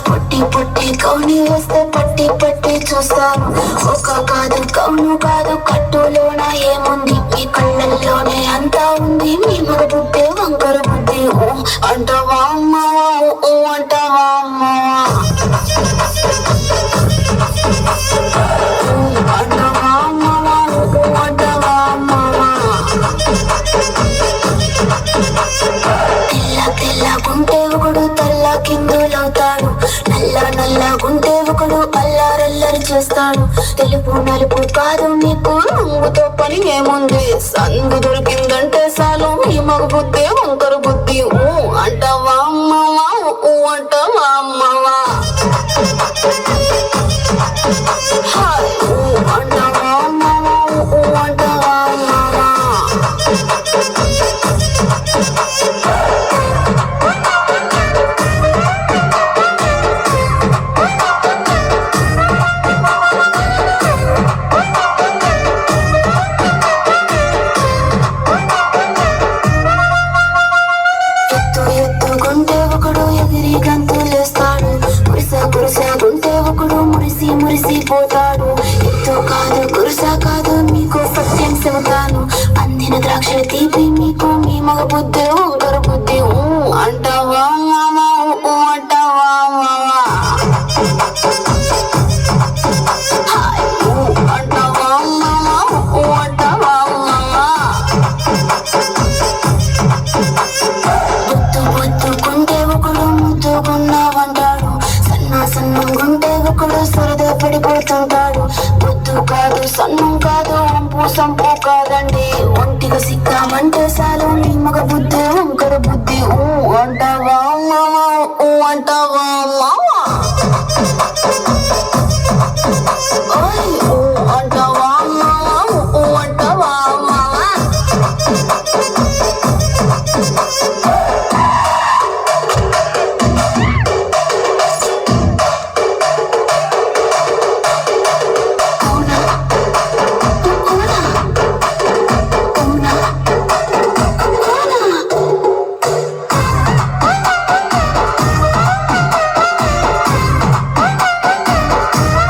పొట్టి పొట్టి కౌని వస్తే పట్టి పట్టి చూస్తాను. ఒక కాదు కౌను కాదు కట్టులోన ఏముంది, మీ కళ్ళల్లోనే అంతా ఉంది. మీ మగ బుద్ధి వంకర బుద్ధి. ఓ అంటావా అమ్మవా, ఓ అంటావా అమ్మవా, అంటావా అమ్మవా, ఓ అంటావా అమ్మవా. తెల్ల తెల్లగుంటే ఒకడు తెల్ల కిందులవుతాడు, నల్ల నల్లగుంటే ఒకడు అల్లారల్లరి చేస్తాడు. తెలుపు నలుపు కాదు నీకు రంగుతో పని ఏముంది, సందు దొరికిందంటే చాలు మీ మగ బుద్ధి వంకర బుద్ధి. ఊ అంటావా అమ్మవా, ఊ అంటావా అమ్మవా, హాయ్ ఊ అంటావా అమ్మవా, ఊ అంటావా అమ్మవా. ఎత్తుకుంటే ఒకడు ఎగిరి గంతులేస్తాడు, కురిసా ఒకడు మురిసి మురిసిపోతాడు. ఎత్తు కాదు కురుసా కాదు మీకు సత్యం చెబుతాను, అందిన ద్రాక్ష తీపి మీకు మీ మగ బుద్ధి వంకర బుద్ధి. ఊ అంటావా మామా, ఊ అంటావా మామా, హాయ్ ఊ అంటావా మామా, ఊ అంటావా మామా. బొత్తుకుంటే ఒకడు ముద్దుకున్నావంటాడు, సన్నంగుంటే ఒకడు సరదా పడిపోతుంటాడు. బొత్తు కాదు సన్నం కాదు వంపు సంపు కాదండి, ఒంటిగా సిక్కామంటే చాలు నీ మగ బుద్ధి వంకర బుద్ధి. ఊ అంటావా మామా, ఊ అంటావా మామా, ఓయ్ ఊ